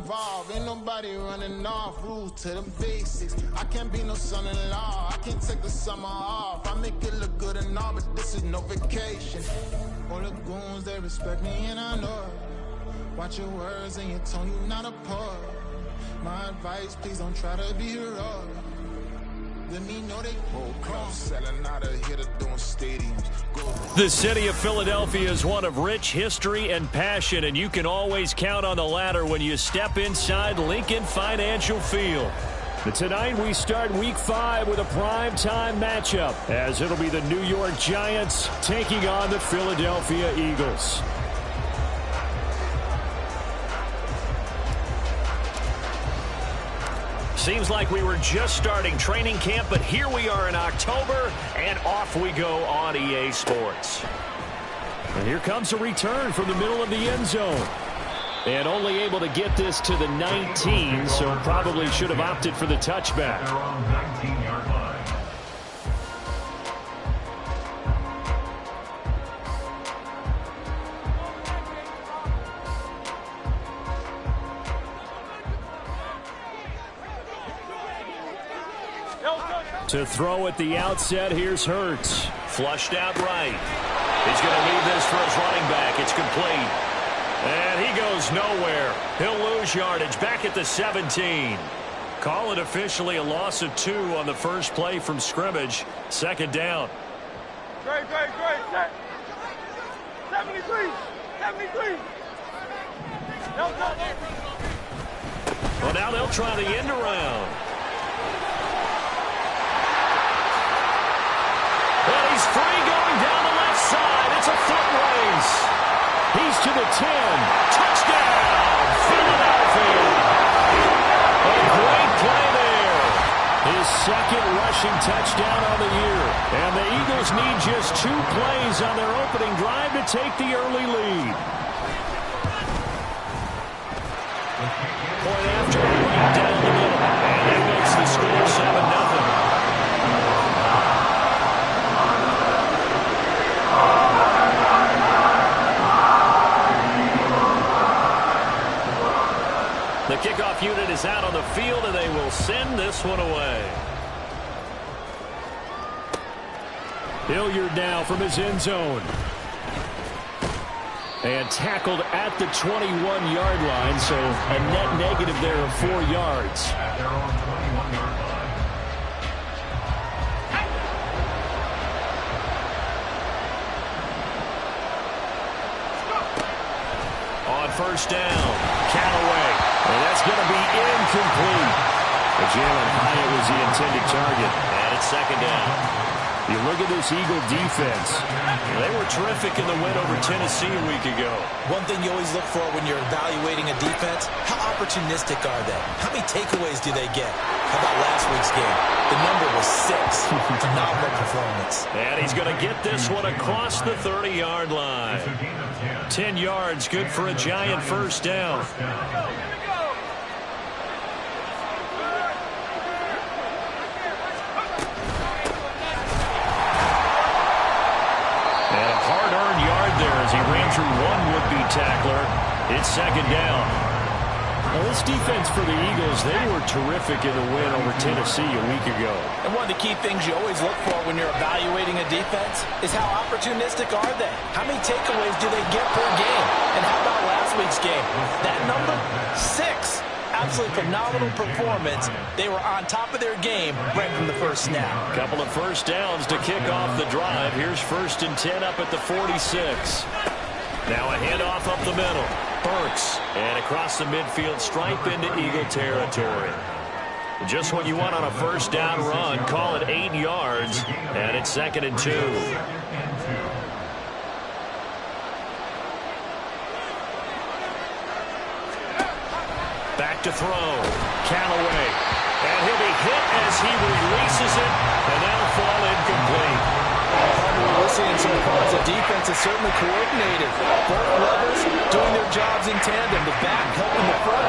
evolve. Ain't nobody running off. Rules to the basics. I can't be no son-in-law. I can't take the summer off. I make it look good and all, but this is no vacation. All the goons, they respect me and I know it. Watch your words and your tone, you not a poet. My advice, please don't try to be heroic. Let me know they clubs selling out of here to doing stadiums. The city of Philadelphia is one of rich history and passion, and you can always count on the latter when you step inside Lincoln Financial Field. But tonight we start Week 5 with a primetime matchup, as it'll be the New York Giants taking on the Philadelphia Eagles. Seems like we were just starting training camp, but here we are in October, and off we go on EA Sports. And here comes a return from the middle of the end zone. And only able to get this to the 19, so probably should have opted for the touchback. To throw at the outset, here's Hurts. Flushed out right. He's going to leave this for his running back. It's complete. And he goes nowhere. He'll lose yardage back at the 17. Call it officially a loss of 2 on the first play from scrimmage. Second down. Great. 73. Well, now they'll try the end around. And he's free going down the left side. It's a foot race. He's to the 10. Touchdown, Philadelphia. A great play there. His second rushing touchdown on the year. And the Eagles need just 2 plays on their opening drive to take the early lead. Point after right down the middle. And that makes the score 7-0. The kickoff unit is out on the field, and they will send this one away. Hilliard now from his end zone. And tackled at the 21-yard line, so a net negative there of 4 yards. On first down, Callaway. And that's going to be incomplete. But Jalen Hyatt was the intended target. And it's second down. You look at this Eagle defense. They were terrific in the win over Tennessee a week ago. One thing you always look for when you're evaluating a defense, how opportunistic are they? How many takeaways do they get? How about last week's game? The number was 6. Phenomenal performance. And he's going to get this one across the 30-yard line. 10 yards, good for a Giant first down. As he ran through one would-be tackler. It's second down. Well, this defense for the Eagles, they were terrific in the win over Tennessee a week ago. And one of the key things you always look for when you're evaluating a defense is how opportunistic are they? How many takeaways do they get per game? And how about last week's game? That number? 6. Absolutely phenomenal performance. They were on top of their game right from the first snap. Couple of first downs to kick off the drive. Here's 1st and 10 up at the 46. Now a handoff up the middle. Burks. And across the midfield stripe into Eagle territory. Just what you want on a first down run. Call it 8 yards. And it's 2nd and 2. Back to throw. Callaway. And he'll be hit as he releases it. And that'll fall incomplete. We're seeing some calls. The defense is certainly coordinated. Both levels doing their jobs in tandem. The back helping the front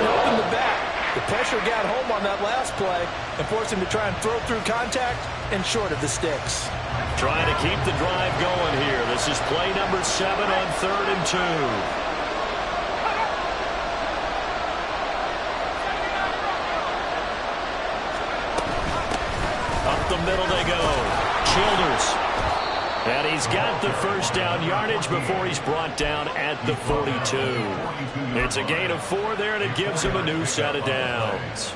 helping the back. The pressure got home on that last play and forced him to try and throw through contact and short of the sticks. Trying to keep the drive going here. This is play number 7 on 3rd and 2. the middle they go. Childers. And he's got the first down yardage before he's brought down at the 42. It's a gain of 4 there, and it gives him a new set of downs.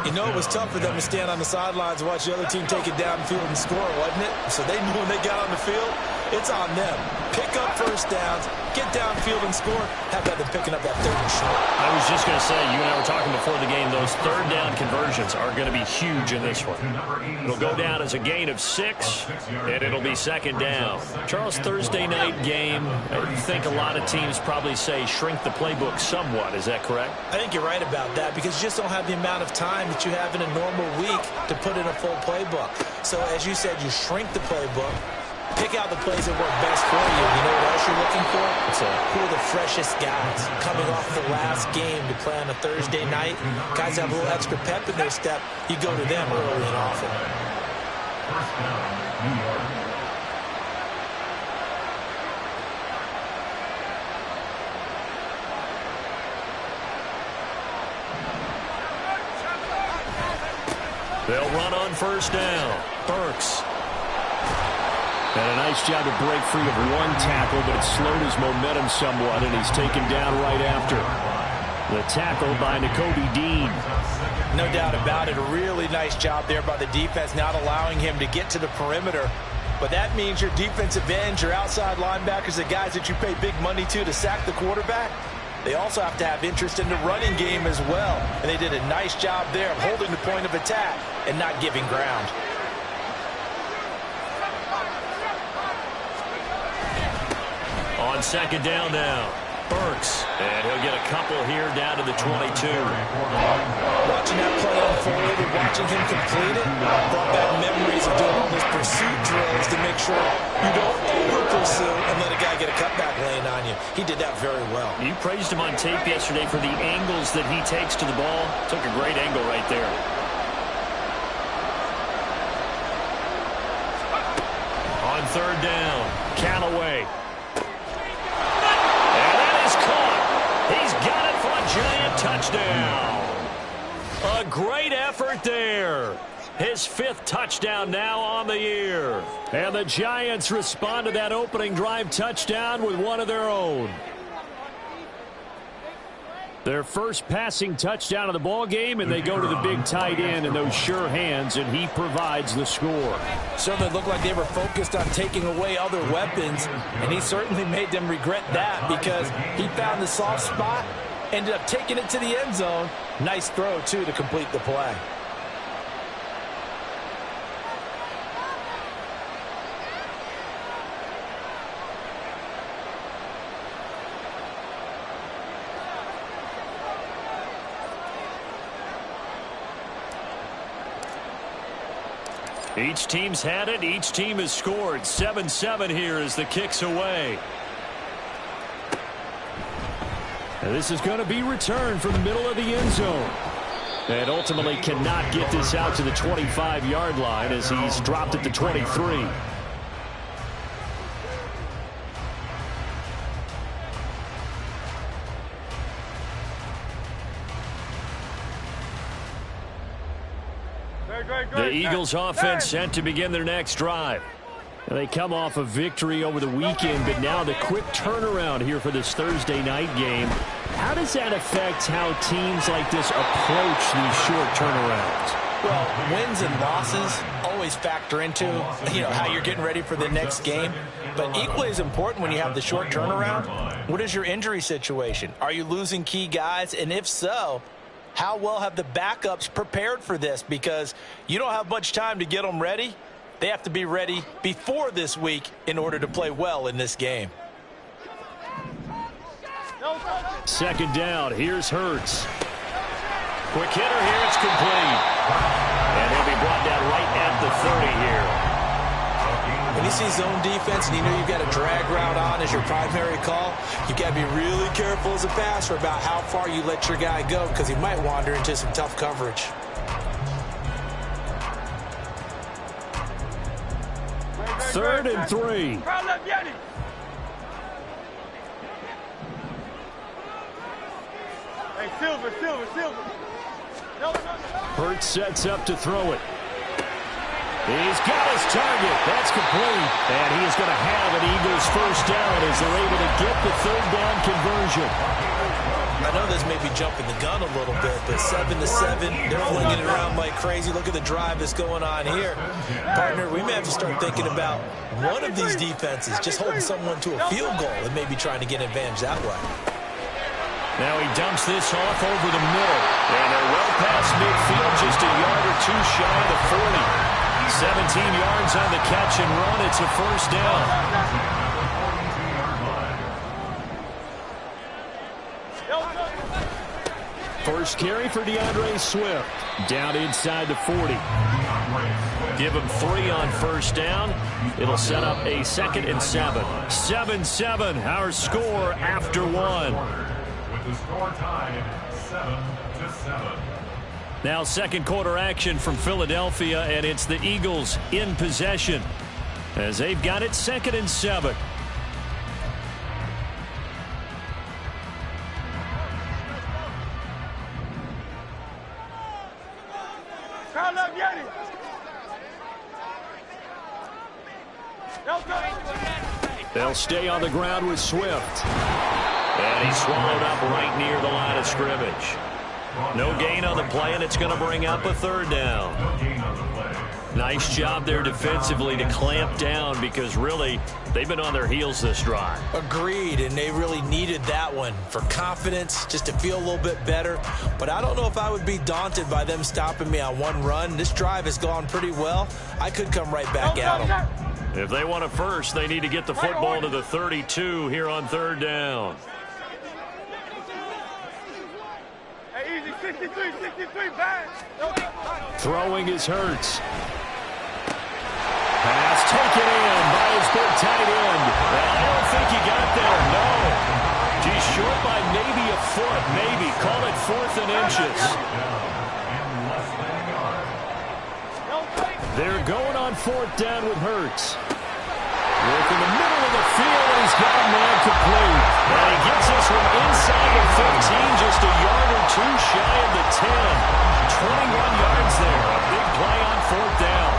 You know, it was tough for them to stand on the sidelines and watch the other team take it downfield and score, wasn't it? So they knew when they got on the field, it's on them. Pick up first downs, get downfield and score. How about them picking up that third and short? I was just going to say, you and I were talking before the game, those third down conversions are going to be huge in this one. It'll go down as a gain of 6, and it'll be second down. Charles, Thursday night game, I think a lot of teams probably say shrink the playbook somewhat. Is that correct? I think you're right about that because you just don't have the amount of time that you have in a normal week to put in a full playbook. So as you said, you shrink the playbook, pick out the plays that work best for you. You know what else you're looking for? Who are the freshest guys coming off the last game to play on a Thursday night? Guys have a little extra pep in their step. You go to them early and often. First down, New York. They'll run on first down. Burks. And a nice job to break free of one tackle, but it slowed his momentum somewhat, and he's taken down right after. The tackle by Nakobe Dean. No doubt about it. A really nice job there by the defense, not allowing him to get to the perimeter. But that means your defensive ends, your outside linebackers, the guys that you pay big money to sack the quarterback, they also have to have interest in the running game as well. And they did a nice job there of holding the point of attack and not giving ground. On second down now, Burks. And he'll get a couple here down to the 22. Watching that play unfold and watching him complete it brought back memories of doing all those pursuit drills to make sure you don't over-pursue and let a guy get a cutback lane on you. He did that very well. You praised him on tape yesterday for the angles that he takes to the ball. Took a great angle right there. On third down, Callaway. He's got it for a giant touchdown. A great effort there. His 5th touchdown now on the year. And the Giants respond to that opening drive touchdown with one of their own. Their first passing touchdown of the ball game, and they go to the big tight end in those sure hands, and he provides the score. Certainly looked like they were focused on taking away other weapons, and he certainly made them regret that because he found the soft spot, ended up taking it to the end zone. Nice throw, too, to complete the play. Each team's had it. Each team has scored. 7-7 here as the kick's away. And this is going to be returned from the middle of the end zone. And ultimately cannot get this out to the 25-yard line as he's dropped at the 23. The Eagles offense set to begin their next drive. They come off a victory over the weekend, but now the quick turnaround here for this Thursday night game. How does that affect how teams like this approach these short turnarounds? Well, wins and losses always factor into, how you're getting ready for the next game. But equally as important when you have the short turnaround, what is your injury situation? Are you losing key guys? And if so, how well have the backups prepared for this? Because you don't have much time to get them ready. They have to be ready before this week in order to play well in this game. Second down. Here's Hurts. Quick hitter here. It's complete. And he'll be brought down right at the 30 here. When you see zone defense and you know you've got a drag route on as your primary call, you've got to be really careful as a passer about how far you let your guy go because he might wander into some tough coverage. Third and 3. Hey, Silver. Hurts sets up to throw it. He's got his target. That's complete. And he is going to have an Eagles first down as they're able to get the third down conversion. I know this may be jumping the gun a little bit, but 7-7, they're flinging it around like crazy. Look at the drive that's going on here. Partner, we may have to start thinking about one of these defenses just holding someone to a field goal and maybe trying to get an advantage that way. Now he dumps this off over the middle. And they're well past midfield, just a yard or two shy of the 40. 17 yards on the catch and run. It's a first down. First carry for DeAndre Swift. Down inside the 40. Give him 3 on first down. It'll set up a 2nd and 7. 7-7, our score after 1. With the score tied 7-7. Now second quarter action from Philadelphia, and it's the Eagles in possession as they've got it 2nd and 7. They'll stay on the ground with Swift. And he's swallowed up right near the line of scrimmage. No gain on the play, and it's going to bring up a third down. Nice job there defensively to clamp down because really they've been on their heels this drive. Agreed, and they really needed that one for confidence, just to feel a little bit better. But I don't know if I would be daunted by them stopping me on one run. This drive has gone pretty well. I could come right back at them. If they want it first, they need to get the football to the 32 here on third down. Easy, 63, bang. Throwing is Hurts. Pass taken in by his big tight end. Well, I don't think he got there, no. He's short by maybe a foot, maybe. Call it 4th and inches. They're going on 4th down with Hurts. Look in the middle of the field, and he's got a man complete. And he gets this one inside the 15, just a yard or two shy of the 10. 21 yards there. A big play on 4th down.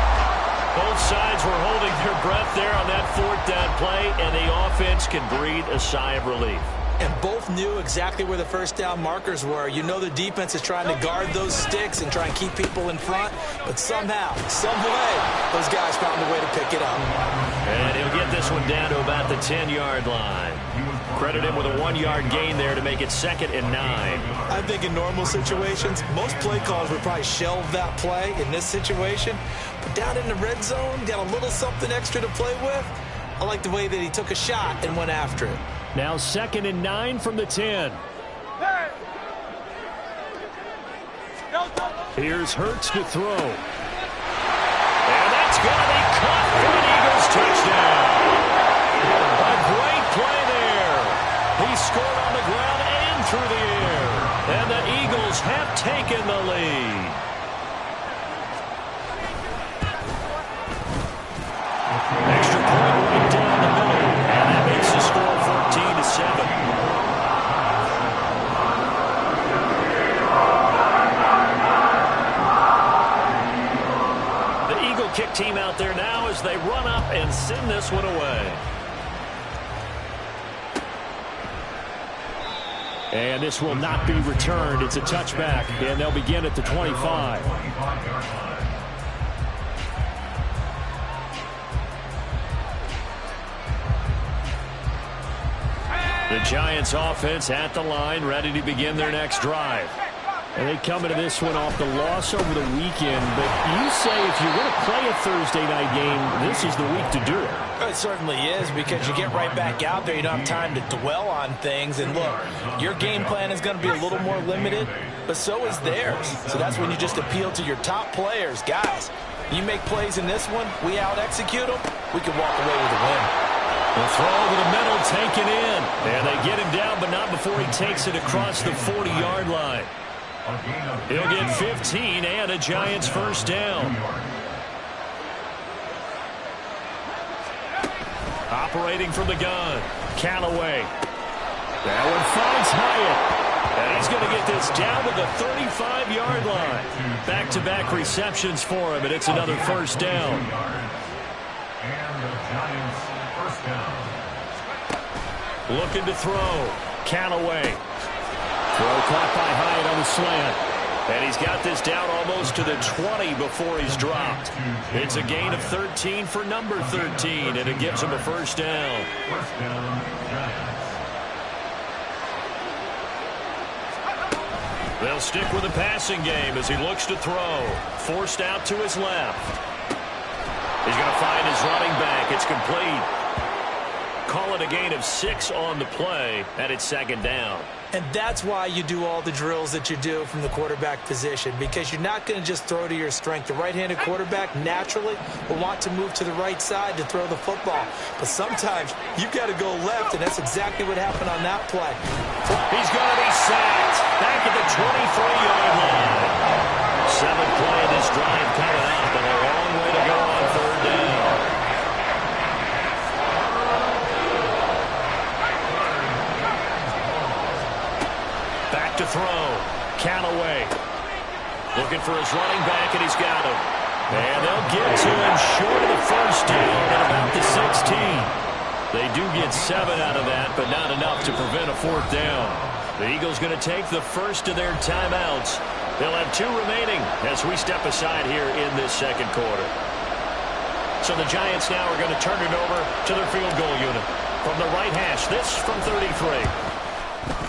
Both sides were holding their breath there on that 4th down play, and the offense can breathe a sigh of relief. And both knew exactly where the first down markers were. You know the defense is trying to guard those sticks and try and keep people in front. But somehow, some way, those guys found a way to pick it up. And he'll get this one down to about the 10-yard line. Credit him with a 1-yard gain there to make it 2nd and 9. I think in normal situations, most play callers would probably shelve that play in this situation. But down in the red zone, got a little something extra to play with. I like the way that he took a shot and went after it. Now 2nd and 9 from the 10. Here's Hurts to throw. And that's going to be caught for an Eagles touchdown. A great play there. He scored on the ground and through the air. And the Eagles have taken the lead. Extra point right down the middle. And that makes the score 14-7. Kick team out there now as they run up and send this one away. And this will not be returned. It's a touchback, and they'll begin at the 25. The Giants offense at the line, ready to begin their next drive. And they come into this one off the loss over the weekend. But you say if you want to play a Thursday night game, this is the week to do it. It certainly is, because you get right back out there. You don't have time to dwell on things. And look, your game plan is going to be a little more limited, but so is theirs. So that's when you just appeal to your top players. Guys, you make plays in this one, we out-execute them, we can walk away with a win. The throw over the middle taken in. And they get him down, but not before he takes it across the 40-yard line. He'll get 15 and a Giants first down. Operating from the gun, Callaway. That one finds Hyatt. And he's going to get this down to the 35-yard line. Back-to-back receptions for him, and it's another first down. And the Giants first down. Looking to throw. Callaway. Throw caught by Hyatt on the slant. And he's got this down almost to the 20 before he's dropped. It's a gain of 13 for number 13, and it gives him a first down. First down, Giants. They'll stick with the passing game as he looks to throw. Forced out to his left. He's going to find his running back. It's complete. Call it a gain of 6 on the play, and it's second down. And that's why you do all the drills that you do from the quarterback position, because you're not going to just throw to your strength. The right-handed quarterback naturally will want to move to the right side to throw the football. But sometimes you've got to go left, and that's exactly what happened on that play. He's going to be sacked back at the 23-yard line. 7th play of this drive coming up, and a long way to go on third down. Back to throw. Callaway looking for his running back, and he's got him. And they'll get to him short of the first down at about the 16. They do get 7 out of that, but not enough to prevent a fourth down. The Eagles going to take the first of their timeouts. They'll have 2 remaining as we step aside here in this second quarter. So the Giants now are going to turn it over to their field goal unit. From the right hash, this from 33.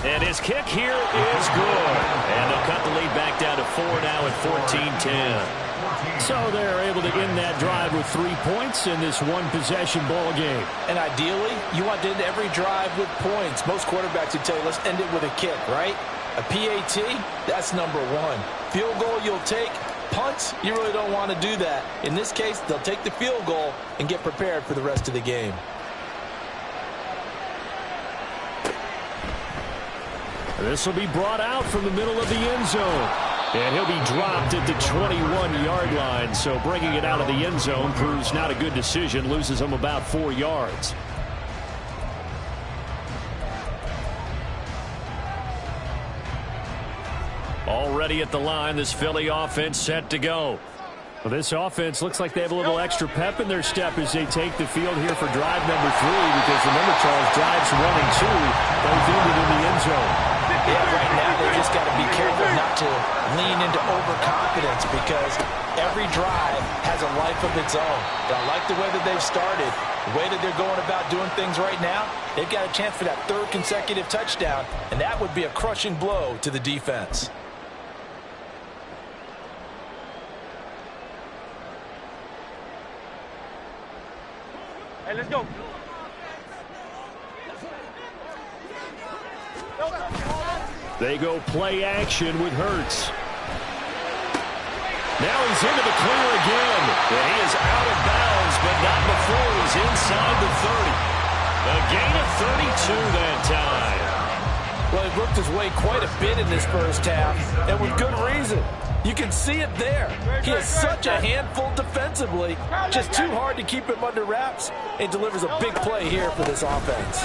And his kick here is good. And they'll cut the lead back down to 4 now at 14-10. So they're able to end that drive with 3 points in this one-possession ball game. And ideally, you want to end every drive with points. Most quarterbacks would tell you, let's end it with a kick, right? A PAT, that's number 1. Field goal you'll take. Punts, you really don't want to do that. In this case, they'll take the field goal and get prepared for the rest of the game. This will be brought out from the middle of the end zone. And he'll be dropped at the 21-yard line. So bringing it out of the end zone proves not a good decision. Loses him about 4 yards. Already at the line, this Philly offense set to go. Well, this offense looks like they have a little extra pep in their step as they take the field here for drive number 3, because remember, Charles, drives 1 and 2, both ended in the end zone. Yeah, right now they just got to be careful not to lean into overconfidence, because every drive has a life of its own. But I like the way that they've started, the way that they're going about doing things right now. They've got a chance for that 3rd consecutive touchdown, and that would be a crushing blow to the defense. Hey, let's go. They go play action with Hurts. Now he's into the clear again. And he is out of bounds, but not before he's inside the 30. A gain of 32 that time. Well, he worked his way quite a bit in this first half, and with good reason. You can see it there. He is such a handful defensively. Just too hard to keep him under wraps, and delivers a big play here for this offense.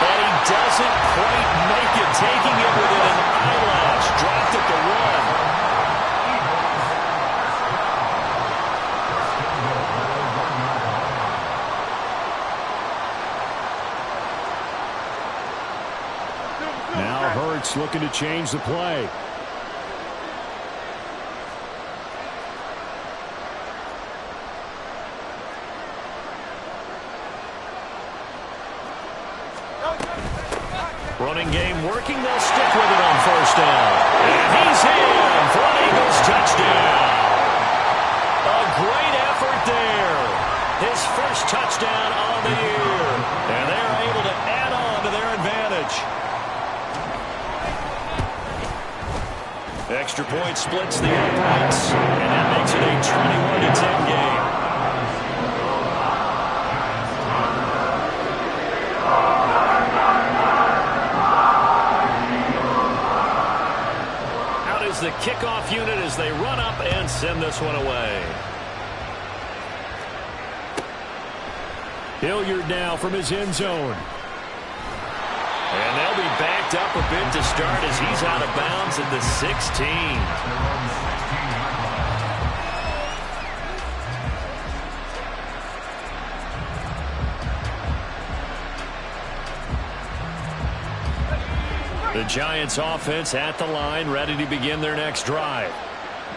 And he doesn't quite make it, taking it within an eyelash. Dropped at the 1. Now Hurts looking to change the play. Running game working. They'll stick with it on first down. And he's in for an Eagles touchdown. A great effort there. His first touchdown on the year. And they're able to add on to their advantage. Extra point splits the uprights. And that makes it a 21-10 game. The kickoff unit as they run up and send this one away. Hilliard now from his end zone. And they'll be backed up a bit to start as he's out of bounds at the 16. The Giants offense at the line, ready to begin their next drive.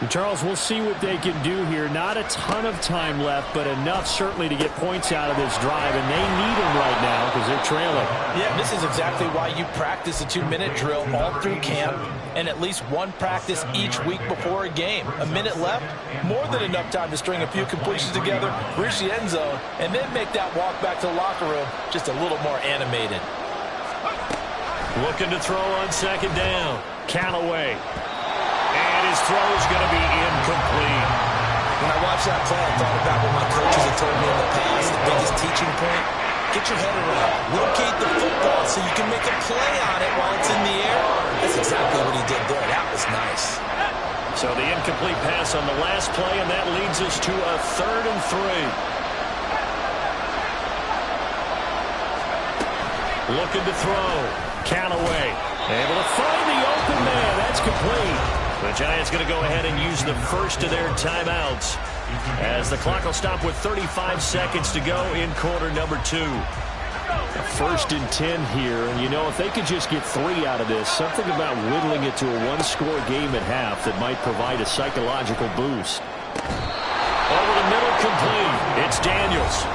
And Charles, we'll see what they can do here. Not a ton of time left, but enough certainly to get points out of this drive, and they need them right now because they're trailing. Yeah, this is exactly why you practice a 2-minute drill all through camp and at least one practice each week before a game. A minute left, more than enough time to string a few completions together, reach the end zone, and then make that walk back to the locker room just a little more animated. Looking to throw on second down. Callaway. And his throw is going to be incomplete. When I watched that play, I thought about what my coaches have told me in the past. The biggest teaching point, get your head around. Locate the football so you can make a play on it while it's in the air. That's exactly what he did there. That was nice. So the incomplete pass on the last play, and that leads us to a 3rd and 3. Looking to throw. Callaway able to find the open man. That's complete. The Giants going to go ahead and use the first of their timeouts as the clock will stop with 35 seconds to go in quarter number 2. A 1st and 10 here. And, you know, if they could just get 3 out of this, something about whittling it to a one-score game at half that might provide a psychological boost. Over the middle, complete. It's Daniels.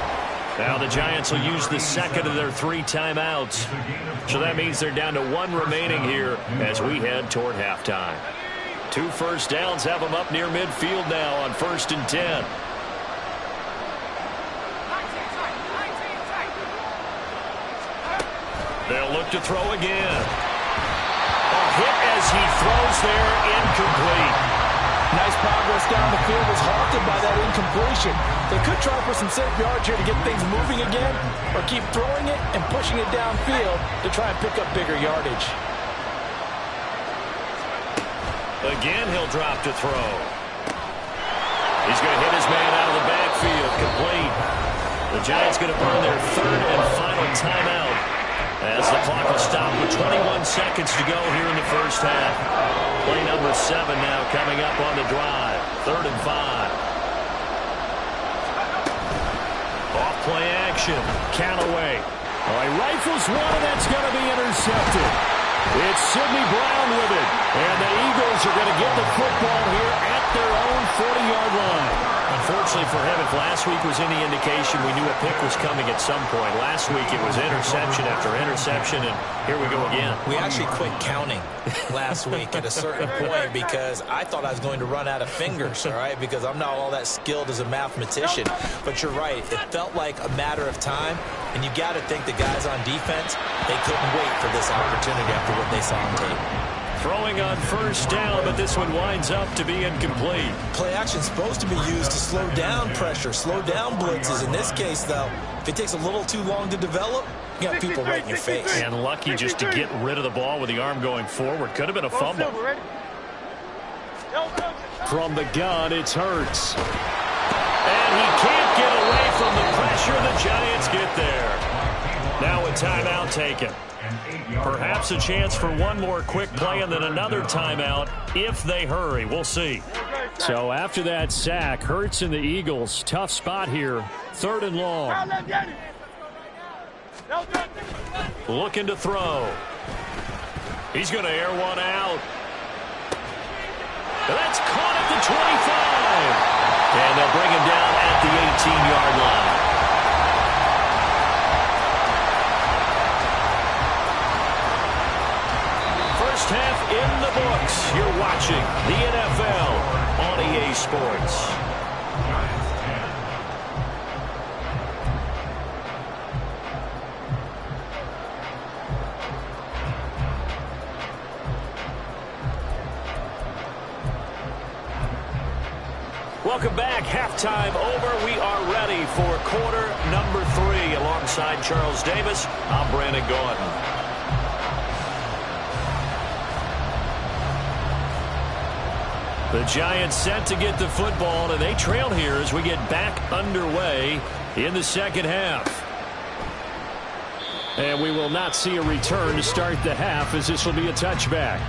Now the Giants will use the second of their 3 timeouts. So that means they're down to 1 remaining here as we head toward halftime. 2 first downs have them up near midfield now on 1st and 10. They'll look to throw again. A hit as he throws there, incomplete. Nice progress down the field was halted by that incompletion. They could try for some safe yards here to get things moving again, or keep throwing it and pushing it downfield to try and pick up bigger yardage. Again, he'll drop to throw. He's going to hit his man out of the backfield, complete. The Giants going to burn their 3rd and final timeout as the clock will stop with 21 seconds to go here in the first half. Play number 7 now coming up on the drive. 3rd and 5. Off play action. Callaway. Oh, he rifles one, and that's going to be intercepted. It's Sidney Brown with it. And the Eagles are going to get the football here at their own 40-yard line. Unfortunately for him, if last week was any indication, we knew a pick was coming at some point. Last week it was interception after interception, and here we go again. We actually quit counting last week at a certain point because I thought I was going to run out of fingers, all right, because I'm not all that skilled as a mathematician. But you're right. It felt like a matter of time, and you got to think the guys on defense, they couldn't wait for this opportunity after what they saw on tape. Throwing on first down, but this one winds up to be incomplete. Play action is supposed to be used to slow down pressure, slow down blitzes. In this case, though, if it takes a little too long to develop, you got people right in your face. And lucky just to get rid of the ball with the arm going forward. Could have been a fumble. From the gun, it's Hurts. And he can't get away from the pressure. The Giants get there. Now a timeout taken. Perhaps a chance for one more quick play and then another timeout if they hurry. We'll see. So after that sack, Hurts and the Eagles, tough spot here. 3rd and long. Looking to throw. He's going to air one out. That's caught at the 25. And they'll bring him down at the 18-yard line. Half in the books. You're watching the NFL on EA Sports. Welcome back. Halftime over. We are ready for quarter number 3. Alongside Charles Davis, I'm Brandon Gordon. The Giants set to get the football, and they trail here as we get back underway in the second half. And we will not see a return to start the half, as this will be a touchback.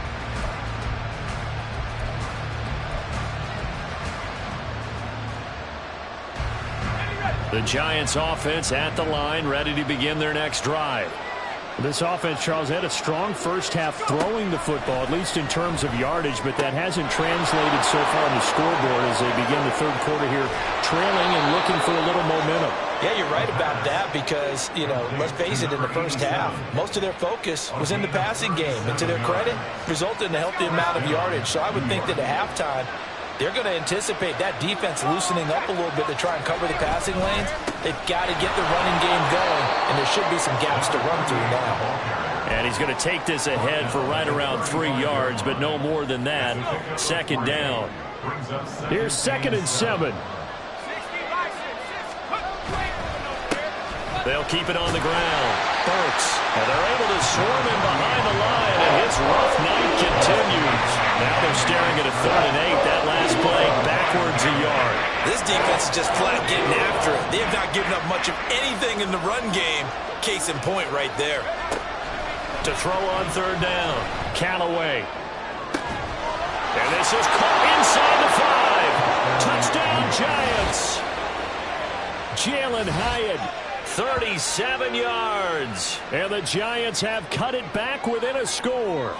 The Giants offense at the line, ready to begin their next drive. This offense, Charles, had a strong first half throwing the football, at least in terms of yardage, but that hasn't translated so far on the scoreboard as they begin the third quarter here, trailing and looking for a little momentum. Yeah, you're right about that because, let's face it, in the first half, most of their focus was in the passing game. And to their credit, resulted in a healthy amount of yardage. So I would think that at halftime, they're going to anticipate that defense loosening up a little bit to try and cover the passing lanes. They've got to get the running game going, and there should be some gaps to run through now. And he's going to take this ahead for right around 3 yards, but no more than that. Second down. Here's 2nd and 7. They'll keep it on the ground. Burks. And they're able to swarm him behind the line, and his rough night continues. Now they're staring at a 3rd and 8. That last play backwards a yard. This defense is just flat getting after it. They have not given up much of anything in the run game. Case in point right there. To throw on 3rd down. Callaway. And this is caught inside the 5. Touchdown, Giants. Jalen Hyatt. 37 yards. And the Giants have cut it back within a score.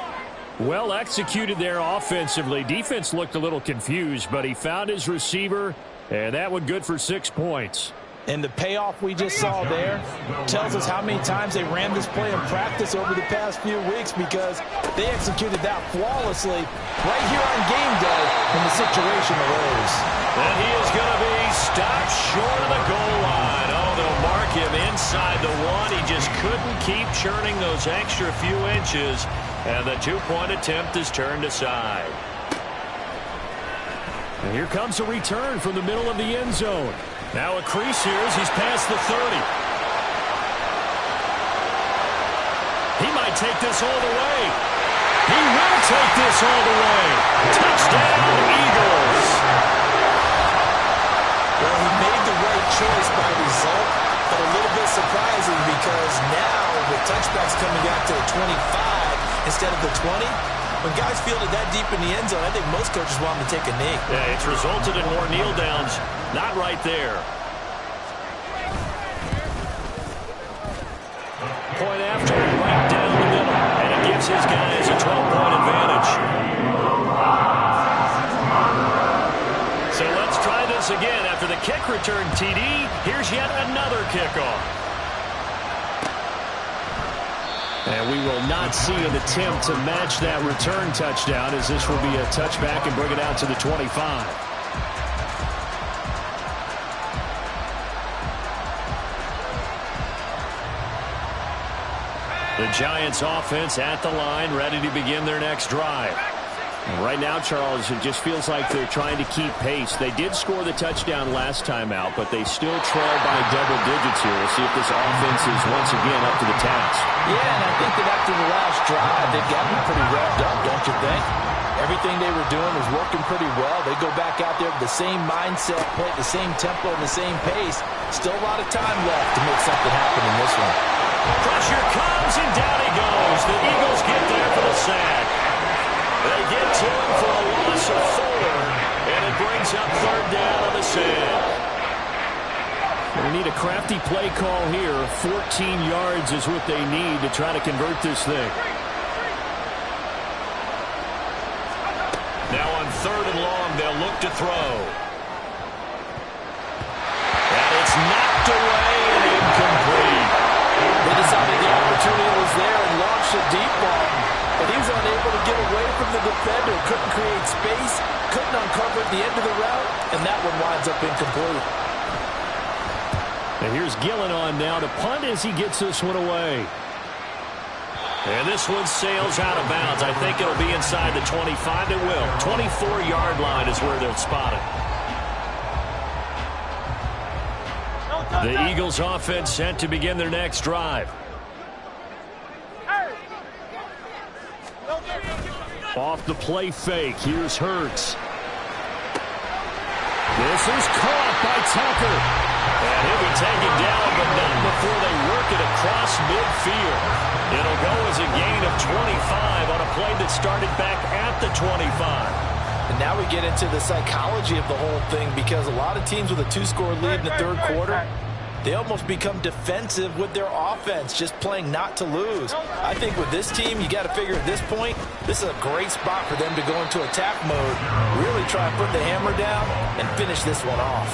Well executed there offensively. Defense looked a little confused, but he found his receiver, and that one good for 6 points. And the payoff we just saw there tells us how many times they ran this play in practice over the past few weeks, because they executed that flawlessly right here on game day when the situation arose. And he is going to be stopped short of the goal line. Oh, they'll mark him inside the 1. He just couldn't keep churning those extra few inches, and the 2-point attempt is turned aside. And here comes a return from the middle of the end zone. Now a crease here as he's past the 30. He might take this all the way. He will take this all the way. Touchdown, Eagles. Well, he made the right choice by result, but a little bit surprising because now with touchbacks coming out to the 25 instead of the 20, when guys field it that deep in the end zone, I think most coaches want them to take a knee. Yeah, it's resulted in more kneel downs. Not right there. Point after, right down the middle. And it gives his guys a 12-point advantage. So let's try this again. After the kick return TD, here's yet another kickoff. And we will not see an attempt to match that return touchdown, as this will be a touchback and bring it out to the 25. The Giants offense at the line, ready to begin their next drive. Right now, Charles, it just feels like they're trying to keep pace. They did score the touchdown last time out, but they still trail by double digits here. We'll see if this offense is once again up to the task. Yeah, and I think that after the last drive, they've gotten pretty revved up, don't you think? Everything they were doing was working pretty well. They go back out there with the same mindset, play at the same tempo and the same pace. Still a lot of time left to make something happen in this one. Pressure comes, and down he goes. The Eagles get there for the sack. They get to him for a loss of 4, and it brings up 3rd down on the sack. They need a crafty play call here. 14 yards is what they need to try to convert this thing. Now on 3rd and long, they'll look to throw. And it's knocked away and incomplete. They decided the opportunity was there and launched a deep ball, but he was unable to get away from the defender, couldn't create space, couldn't uncover at the end of the route, and that one winds up incomplete. And here's Gillen on now to punt as he gets this one away. And this one sails out of bounds. I think it'll be inside the 25. It will. 24-yard line is where they'll spot it. The Eagles offense set to begin their next drive. Off the play fake. Here's Hurts. This is caught by Tucker. And he'll be taken down, but not before they work it across midfield. It'll go as a gain of 25 on a play that started back at the 25. And now we get into the psychology of the whole thing, because a lot of teams with a 2-score lead in the third quarter, they almost become defensive with their offense, just playing not to lose. I think with this team, you got to figure at this point, this is a great spot for them to go into attack mode, really try and put the hammer down and finish this one off.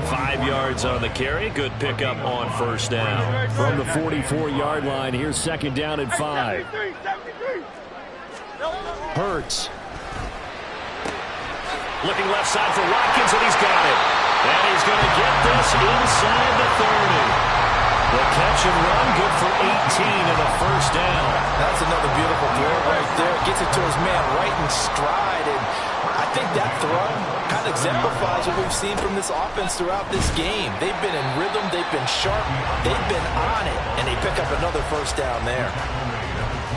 5 yards on the carry. Good pickup on first down. From the 44-yard line, here's second down and 5. Hurts. Looking left side for Watkins, and he's got it. And he's going to get this inside the 30. The catch and run, good for 18 and a first down. That's another beautiful throw right there. Gets it to his man right in stride. And I think that throw kind of exemplifies what we've seen from this offense throughout this game. They've been in rhythm. They've been sharp. They've been on it. And they pick up another first down there.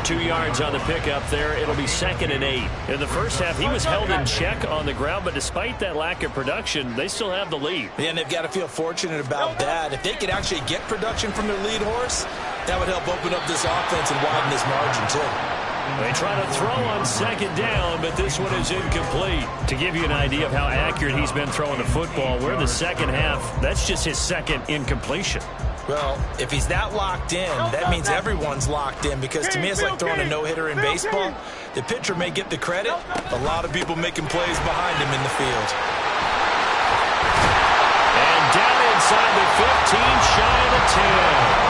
2 yards on the pickup there. It'll be second and 8. In the first half, he was held in check on the ground, but despite that lack of production, they still have the lead. Yeah, and they've got to feel fortunate about that. If they could actually get production from their lead horse, that would help open up this offense and widen this margin too. They try to throw on second down, but this one is incomplete. To give you an idea of how accurate he's been throwing the football, we're in the second half. That's just his second incompletion. Well, if he's that locked in, that means everyone's locked in, because to me it's like throwing a no-hitter in baseball. The pitcher may get the credit. A lot of people making plays behind him in the field. And down inside the 15, shy of the 10.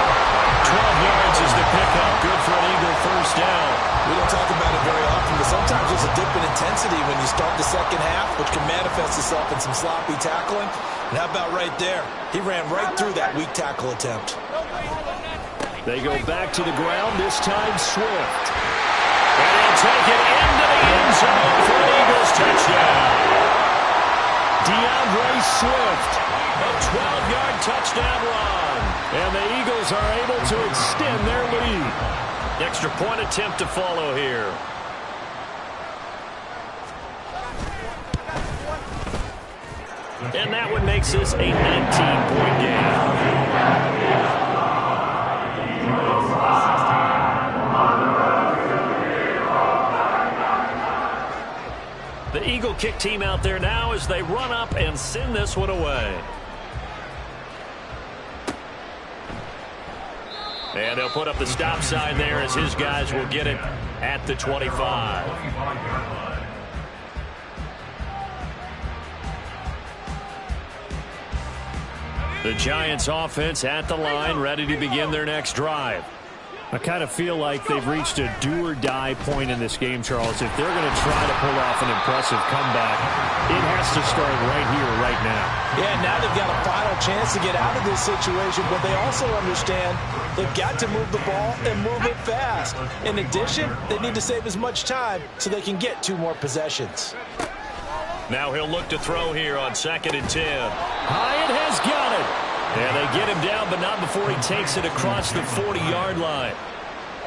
12 yards is the pickup. Good for an Eagle first down. We don't talk about it very often, but sometimes there's a dip in intensity when you start the second half, which can manifest itself in some sloppy tackling. And how about right there? He ran right through that weak tackle attempt. They go back to the ground, this time Swift. And he'll take it into the end zone for an Eagles touchdown. DeAndre Swift, a 12-yard touchdown run. And the Eagles are able to extend their lead. Extra point attempt to follow here. And that one makes this a 19-point game. The Eagle kick team out there now as they run up and send this one away. And they'll put up the stop sign there as his guys will get it at the 25. The Giants offense at the line, ready to begin their next drive. I kind of feel like they've reached a do-or-die point in this game, Charles. If they're going to try to pull off an impressive comeback, it has to start right here, right now. Yeah, now they've got a final chance to get out of this situation, but they also understand they've got to move the ball and move it fast. In addition, they need to save as much time so they can get 2 more possessions. Now he'll look to throw here on second and 10. Hyatt has got it. And they get him down, but not before he takes it across the 40-yard line.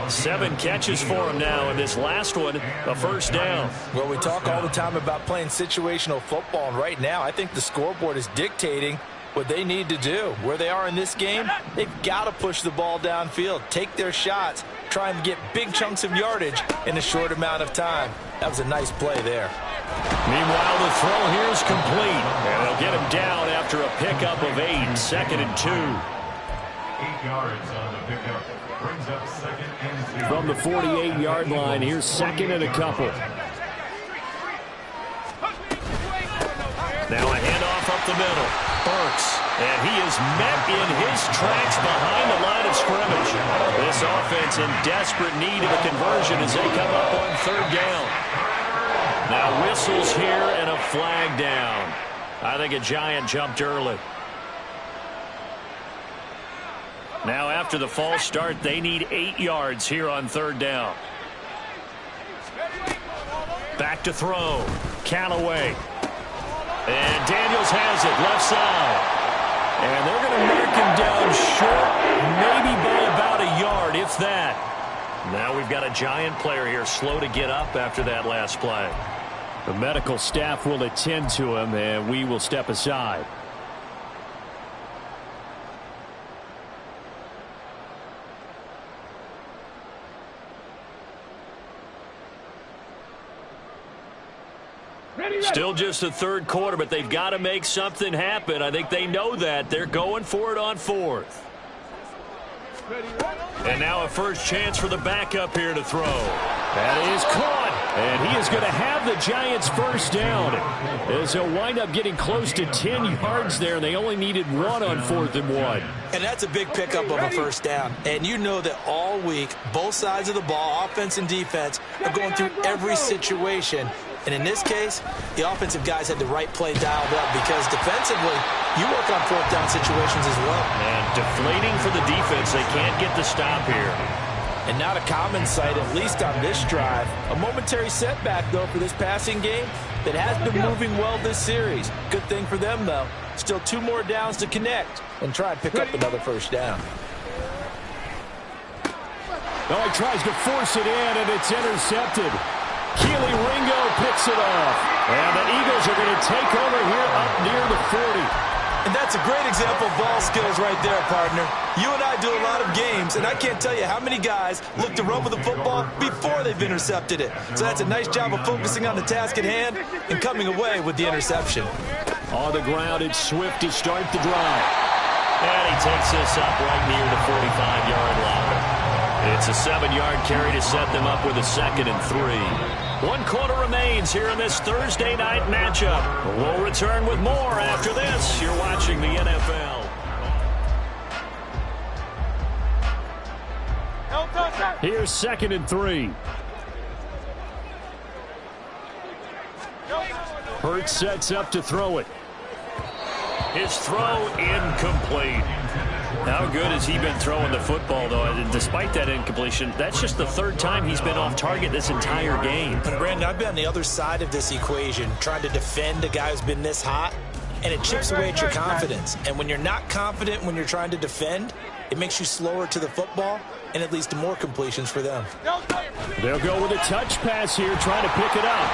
7 catches for him now, and this last one, a first down. Well, we talk all the time about playing situational football, and right now I think the scoreboard is dictating what they need to do. Where they are in this game, they've got to push the ball downfield, take their shots, try and get big chunks of yardage in a short amount of time. That was a nice play there. Meanwhile, the throw here is complete. And they'll get him down after a pickup of 8, second and 2. 8 yards on the pickup. Brings up second and 2. From the 48-yard line, here's second and a couple. Now a handoff up the middle. Burks. And he is met in his tracks behind the line of scrimmage. This offense in desperate need of a conversion as they come up on third down. Now whistles here and a flag down. I think a Giant jumped early. Now after the false start, they need 8 yards here on third down. Back to throw. Callaway. And Daniels has it, left side. And they're going to mark him down short, maybe by about a yard, if that. Now we've got a Giant player here slow to get up after that last play. The medical staff will attend to him, and we will step aside. Still just the third quarter, but they've got to make something happen. I think they know that. They're going for it on fourth. And now a first chance for the backup here to throw. That is caught. And he is going to have the Giants first down. As they'll wind up getting close to 10 yards there. They only needed 1 on 4th and 1. And that's a big pickup of a first down. And you know that all week, both sides of the ball, offense and defense, are going through every situation. And in this case, the offensive guys had the right play dialed up because defensively, you work on 4th down situations as well. And deflating for the defense. They can't get the stop here. And not a common sight, at least on this drive. A momentary setback, though, for this passing game that has been moving well this series. Good thing for them, though. Still 2 more downs to connect and try and pick up another first down. Oh, he tries to force it in, and it's intercepted. Keely Ringo picks it off. And the Eagles are going to take over here up near the 40. And that's a great example of ball skills right there, partner. You and I do a lot of games, and I can't tell you how many guys look to run with the football before they've intercepted it. So that's a nice job of focusing on the task at hand and coming away with the interception. On the ground, it's Swift to start the drive. And he takes this up right near the 45-yard line. It's a 7-yard carry to set them up with a 2nd and 3. 1 quarter remains here in this Thursday night matchup. We'll return with more after this. You're watching the NFL. Here's 2nd and 3. Hurts sets up to throw it. His throw incomplete. How good has he been throwing the football, though? And despite that incompletion, that's just the 3rd time he's been off target this entire game. And Brandon, I've been on the other side of this equation, trying to defend a guy who's been this hot, and it chips away at your confidence. And when you're not confident when you're trying to defend, it makes you slower to the football, and it leads to more completions for them. They'll go with a touch pass here, trying to pick it up.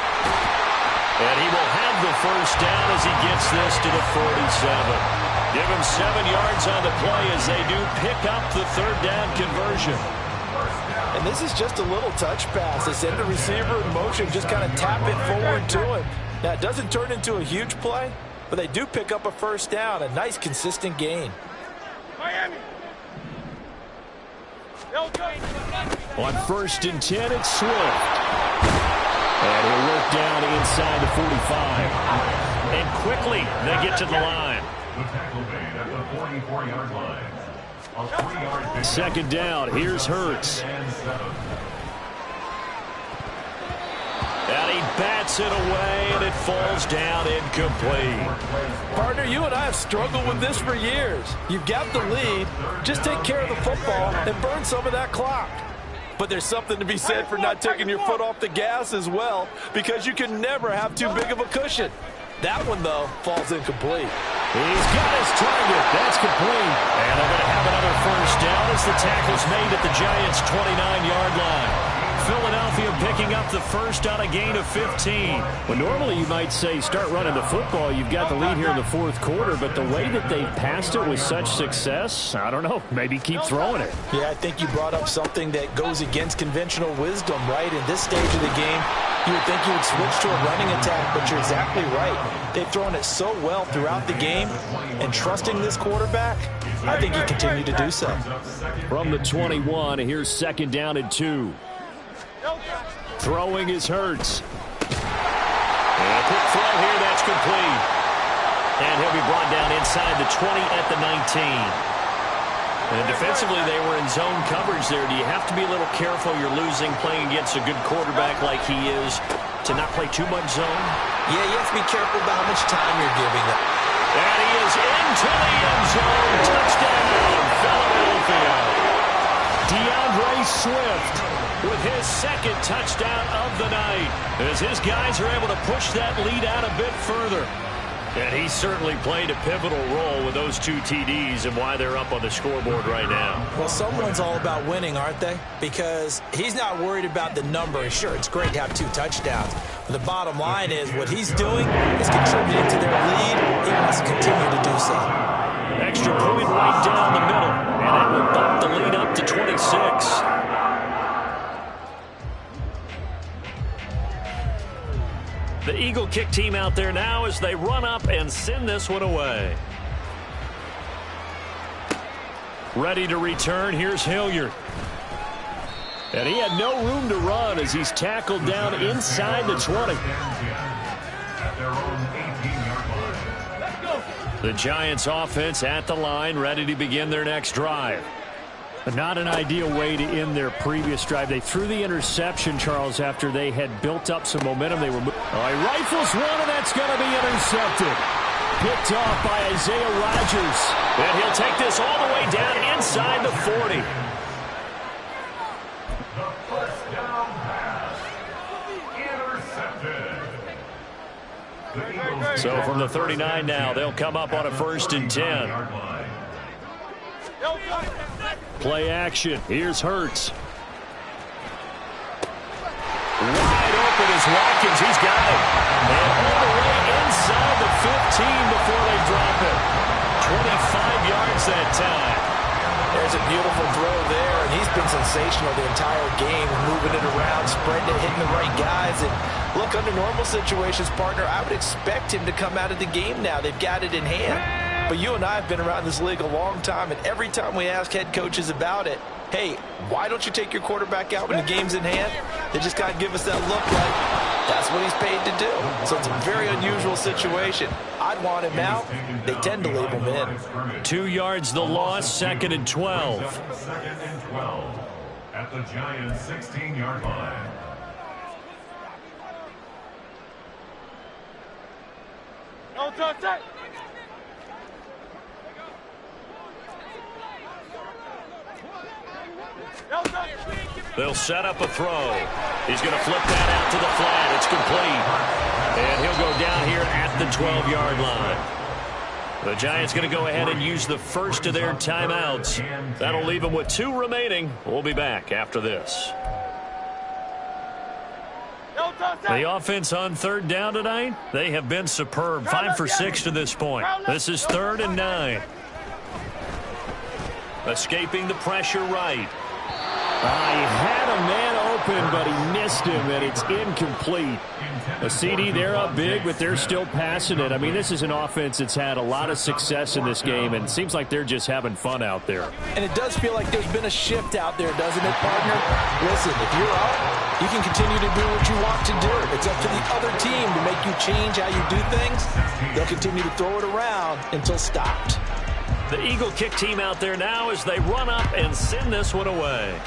And he will have the first down as he gets this to the 47. Give him 7 yards on the play as they do pick up the 3rd down conversion. And this is just a little touch pass. They send the receiver in motion, just kind of tap it forward to him. Now, it doesn't turn into a huge play, but they do pick up a first down, a nice, consistent gain. Miami. On 1st and 10, it's Swift. And he'll work down inside the 45. And quickly, they get to the line. The tackle made at the 44-yard line. A 3-yard pickup. 2nd down. Here's Hurts. And 7. And he bats it away, and it falls down incomplete. Partner, you and I have struggled with this for years. You've got the lead. Just take care of the football and burn some of that clock. But there's something to be said for not taking your foot off the gas as well, because you can never have too big of a cushion. That one, though, falls incomplete. He's got his target. That's complete. And they're going to have another first down as the tackle's made at the Giants' 29-yard line. Philadelphia picking up the first on a gain of 15. Well, normally you might say start running the football. You've got the lead here in the 4th quarter, but the way that they've passed it with such success, I don't know, maybe keep throwing it. Yeah, I think you brought up something that goes against conventional wisdom, right? In this stage of the game, you would think you would switch to a running attack, but you're exactly right. They've thrown it so well throughout the game, and trusting this quarterback, I think you continue to do so. From the 21, here's 2nd down and 2. Throwing is Hurts. And a quick throw here, that's complete. And he'll be brought down inside the 20 at the 19. And defensively, they were in zone coverage there. Do you have to be a little careful? You're losing playing against a good quarterback like he is to not play too much zone? Yeah, you have to be careful about how much time you're giving them. And he is into the end zone. Touchdown, Philadelphia. DeAndre Swift with his 2nd touchdown of the night as his guys are able to push that lead out a bit further. And he certainly played a pivotal role with those 2 TDs and why they're up on the scoreboard right now. Well, someone's all about winning, aren't they? Because he's not worried about the number. Sure, it's great to have 2 touchdowns. But the bottom line is what he's doing is contributing to their lead. He wants to continue to do so. Extra point right down the middle. And that will bump the lead up to 26. The Eagle kick team out there now as they run up and send this one away. Ready to return. Here's Hilliard. And he had no room to run as he's tackled down inside the 20. At their own 18-yard line. The Giants offense at the line, ready to begin their next drive. Not an ideal way to end their previous drive. They threw the interception, Charles, after they had built up some momentum. They were rifles one, and that's going to be intercepted. Picked off by Isaiah Rodgers. And he'll take this all the way down inside the 40. The first down pass. Intercepted. So from the 39 now, they'll come up on a 1st and 10. Play action. Here's Hurts. Wide open is Watkins. He's got it. And all the way inside the 15 before they drop it. 25 yards that time. There's a beautiful throw there, and he's been sensational the entire game, moving it around, spreading it, hitting the right guys. And look, under normal situations, partner, I would expect him to come out of the game now. They've got it in hand. But you and I have been around this league a long time, and every time we ask head coaches about it, hey, why don't you take your quarterback out when the game's in hand? They just got to give us that look like that's what he's paid to do. So it's a very unusual situation. I'd want him out. They tend to leave him in. 2 yards the loss, 2nd and 12. 2nd and 12 at the Giants' 16-yard line. No touch. They'll set up a throw. He's going to flip that out to the flat. It's complete. And he'll go down here at the 12-yard line. The Giants going to go ahead and use the first of their timeouts. That'll leave them with 2 remaining. We'll be back after this. The offense on 3rd down tonight, they have been superb. 5 for 6 to this point. This is 3rd and 9. Escaping the pressure right. He had a man open, but he missed him, and it's incomplete. A CD, they're up big, but they're still passing it. I mean, this is an offense that's had a lot of success in this game, and it seems like they're just having fun out there. And it does feel like there's been a shift out there, doesn't it, partner? Listen, if you're up, you can continue to do what you want to do. It's up to the other team to make you change how you do things. They'll continue to throw it around until stopped. The Eagle kick team out there now as they run up and send this one away.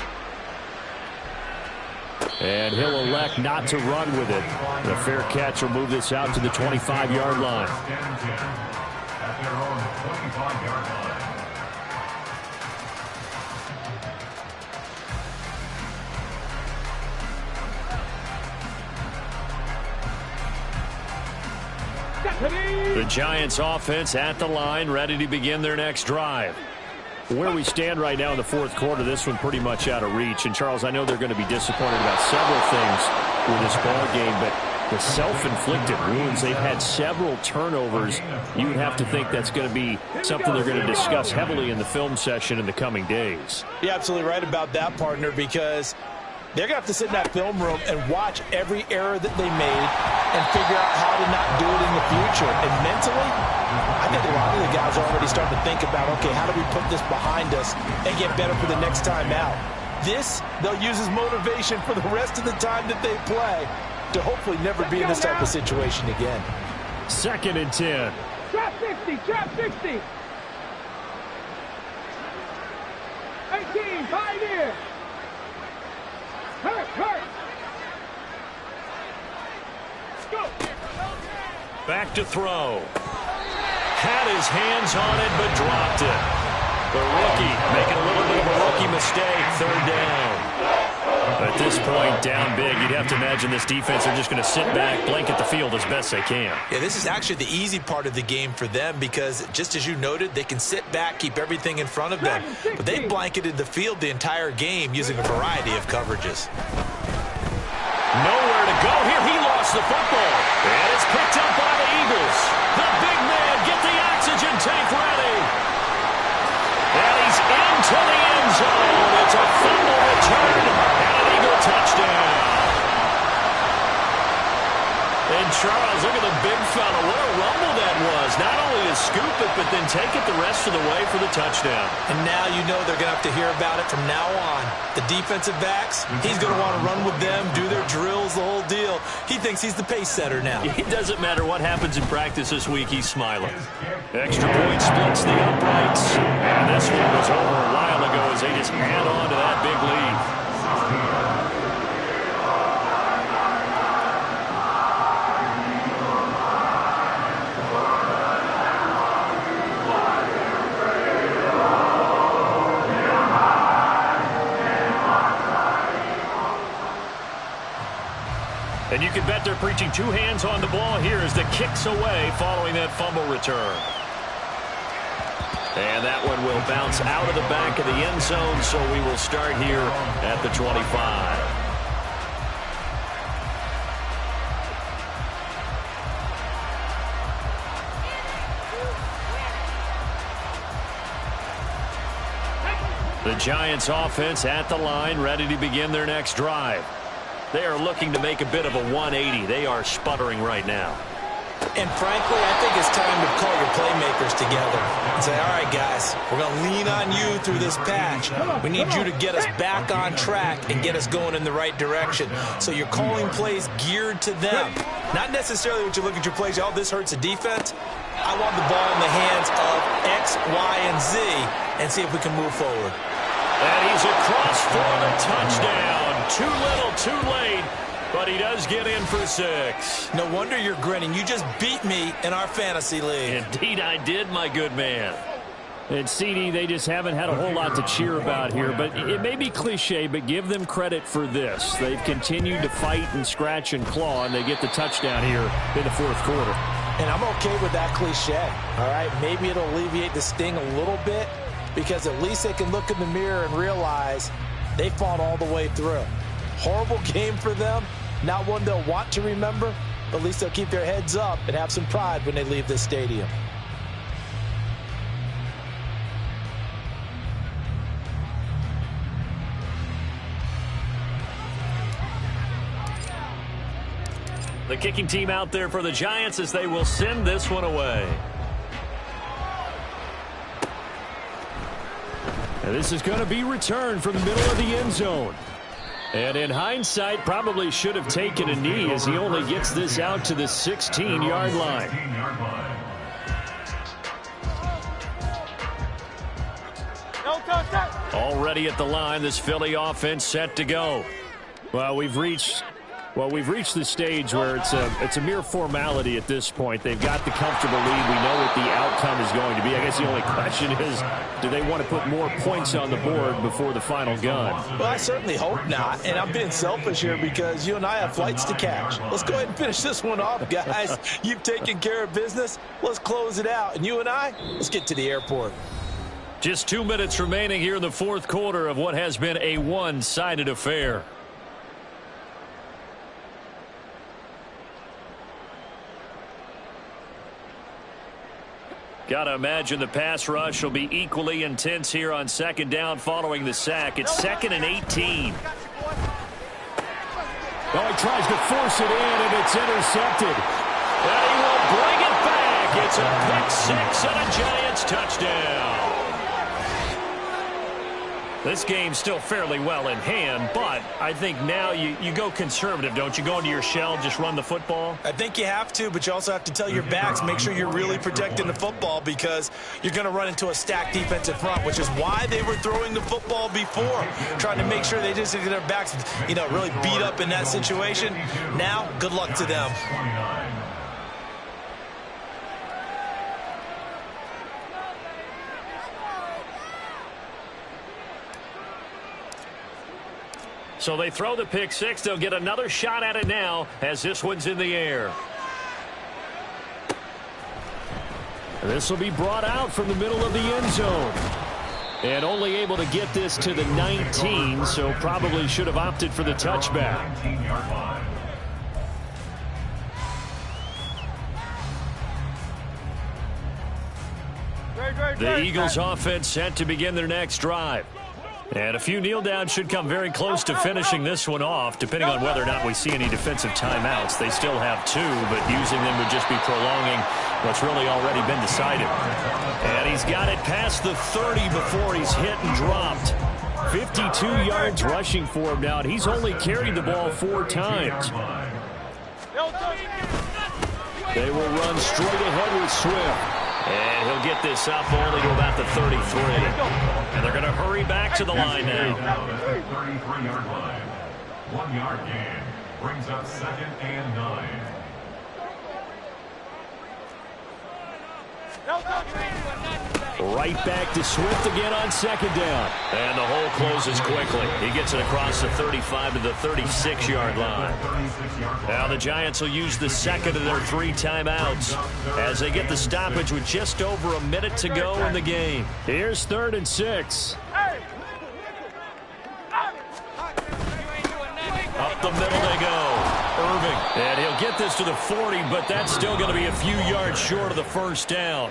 And he'll elect not to run with it. The fair catch will move this out to the 25-yard line. At their own 25-yard line. The Giants offense at the line, ready to begin their next drive. Where we stand right now in the 4th quarter, this one pretty much out of reach. And, Charles, I know they're going to be disappointed about several things with this ball game, but the self-inflicted wounds, they've had several turnovers. You would have to think that's going to be something they're going to discuss heavily in the film session in the coming days. You're absolutely right about that, partner, because they're going to have to sit in that film room and watch every error that they made and figure out how to not do it in the future. And mentally, I think a lot of the guys are already starting to think about, okay, how do we put this behind us and get better for the next time out? This, they'll use as motivation for the rest of the time that they play to hopefully never be in this type of situation again. 2nd and 10. Trap 60, trap 60. 18, 5 here. Hurt. Go. Back to throw. Had his hands on it, but dropped it. The rookie making a little bit of a rookie mistake. 3rd down. At this point, down big, you'd have to imagine this defense are just going to sit back, blanket the field as best they can. Yeah, this is actually the easy part of the game for them because, just as you noted, they can sit back, keep everything in front of them. But they blanketed the field the entire game using a variety of coverages. Nowhere to go here. He lost the football. And it's picked up by the Eagles. The big man, get the oxygen tank ready. And he's into the end zone. It's a fumble return and an Eagle touchdown. And but then take it the rest of the way for the touchdown. And now you know they're going to have to hear about it from now on. The defensive backs, he's going to want to run with them, do their drills, the whole deal. He thinks he's the pace setter now. It doesn't matter what happens in practice this week, he's smiling. Extra point splits the uprights. And this one was over a while ago as they just add on to that big lead. And you can bet they're preaching two hands on the ball here as the kick's away following that fumble return. And that one will bounce out of the back of the end zone, so we will start here at the 25. The Giants offense at the line, ready to begin their next drive. They are looking to make a bit of a 180. They are sputtering right now. And frankly, I think it's time to call your playmakers together and say, all right, guys, we're going to lean on you through this patch. We need you to get us back on track and get us going in the right direction. So you're calling plays geared to them. Not necessarily what you look at your plays, oh, this hurts the defense. I want the ball in the hands of X, Y, and Z and see if we can move forward. And he's across for the touchdown. Too little, too late, but he does get in for 6. No wonder you're grinning. You just beat me in our fantasy league. Indeed I did, my good man. And CD, they just haven't had a whole lot to cheer about here, but it may be cliche, but give them credit for this. They've continued to fight and scratch and claw, and they get the touchdown here in the fourth quarter. And I'm okay with that cliche, all right? Maybe it'll alleviate the sting a little bit, because at least they can look in the mirror and realize they fought all the way through. Horrible game for them. Not one they'll want to remember, but at least they'll keep their heads up and have some pride when they leave this stadium. The kicking team out there for the Giants as they will send this one away. And this is going to be returned from the middle of the end zone. And in hindsight, probably should have taken a knee as he only gets this out to the 16-yard line. Already at the line, this Philly offense set to go. Well, we've reached the stage where it's a mere formality at this point. They've got the comfortable lead. We know what the outcome is going to be. I guess the only question is, do they want to put more points on the board before the final gun? Well, I certainly hope not. And I'm being selfish here because you and I have flights to catch. Let's go ahead and finish this one off, guys. You've taken care of business. Let's close it out. And you and I, let's get to the airport. Just 2 minutes remaining here in the fourth quarter of what has been a one-sided affair. Got to imagine the pass rush will be equally intense here on second down following the sack. It's 2nd and 18. Oh, he tries to force it in, and it's intercepted. And he will bring it back. It's a pick 6 and a Giants touchdown. This game's still fairly well in hand, but I think now you go conservative, don't you? Go into your shell, just run the football? I think you have to, but you also have to tell your backs, make sure you're really protecting the football because you're going to run into a stacked defensive front, which is why they were throwing the football before, trying to make sure they just get their backs, really beat up in that situation. Now, good luck to them. So they throw the pick 6. They'll get another shot at it now as this one's in the air. This will be brought out from the middle of the end zone. And only able to get this to the 19, so probably should have opted for the touchback. The Eagles offense set to begin their next drive. And a few kneel downs should come very close to finishing this one off, depending on whether or not we see any defensive timeouts. They still have 2, but using them would just be prolonging what's really already been decided. And he's got it past the 30 before he's hit and dropped. 52 yards rushing for him now, and he's only carried the ball 4 times. They will run straight ahead with Swift. And he'll get this up only to about the 33. And they're going to hurry back to the line now. 33-yard line. 1-yard gain. Brings up 2nd and 9. Right back to Swift again on 2nd down. And the hole closes quickly. He gets it across the 35 to the 36-yard line. Now the Giants will use the second of their 3 timeouts as they get the stoppage with just over a minute to go in the game. Here's 3rd and 6. Up the middle they go. Irving. And he'll get this to the 40, but that's still going to be a few yards short of the first down.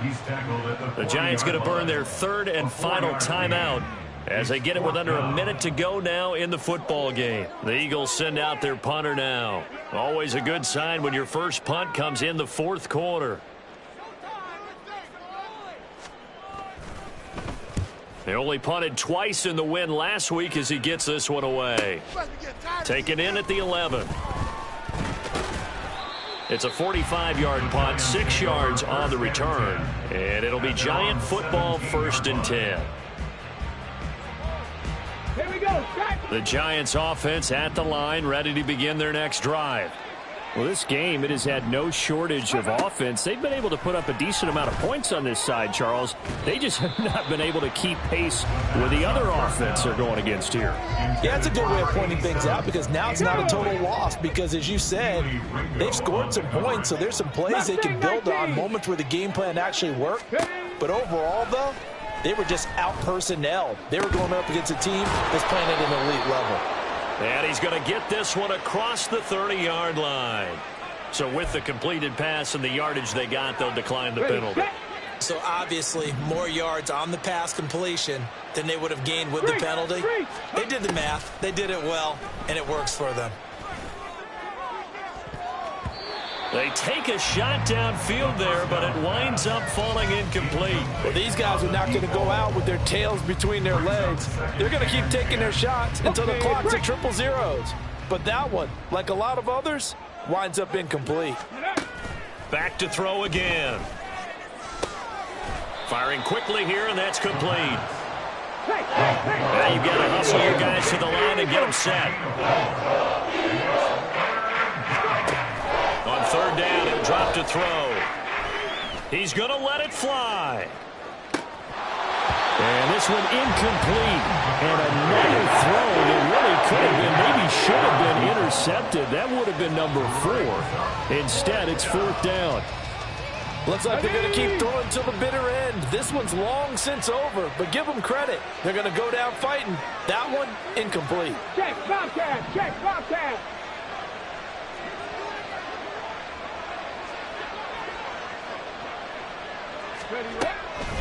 The Giants going to burn their 3rd and final timeout as they get it with under a minute to go now in the football game. The Eagles send out their punter now. Always a good sign when your first punt comes in the 4th quarter. They only punted twice in the win last week as he gets this one away. Taken in at the 11. It's a 45-yard punt, 6 yards on the return. And it'll be Giant football 1st and 10. Here we go. The Giants offense at the line, ready to begin their next drive. Well, this game, it has had no shortage of offense. They've been able to put up a decent amount of points on this side, Charles. They just have not been able to keep pace with the other offense they're going against here. Yeah, it's a good way of pointing things out because now it's not a total loss because, as you said, they've scored some points, so there's some plays they can build on, moments where the game plan actually worked. But overall, though, they were just out-personnel. They were going up against a team that's playing at an elite level. And he's going to get this one across the 30-yard line. So with the completed pass and the yardage they got, they'll decline the penalty. So obviously more yards on the pass completion than they would have gained with the penalty. They did the math. They did it well, and it works for them. They take a shot downfield there, but it winds up falling incomplete. Well, these guys are not going to go out with their tails between their legs. They're going to keep taking their shots until the clock's at 000. But that one, like a lot of others, winds up incomplete. Back to throw again. Firing quickly here, and that's complete. Now you've got to hustle your guys to the line and get them set. On 3rd down, he'll drop to throw. He's going to let it fly. And this one incomplete. And another throw that really could have been, maybe should have been intercepted. That would have been number 4. Instead, it's 4th down. Looks like they're going to keep throwing till the bitter end. This one's long since over, but give them credit. They're going to go down fighting. That one, incomplete. Check, Bobcat. Check, Bobcat.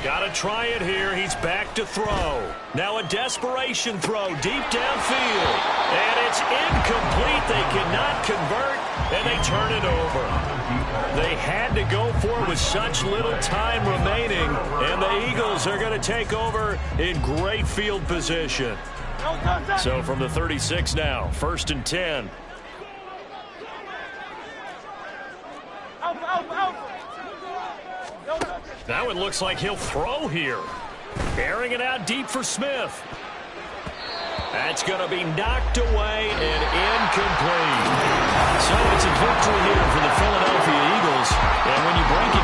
Got to try it here. He's back to throw. Now a desperation throw deep downfield. And it's incomplete. They cannot convert, and they turn it over. They had to go for it with such little time remaining, and the Eagles are going to take over in great field position. So from the 36 now, 1st and 10. Now it looks like he'll throw here. Airing it out deep for Smith. That's going to be knocked away and incomplete. So it's a victory here for the Philadelphia Eagles. And when you break it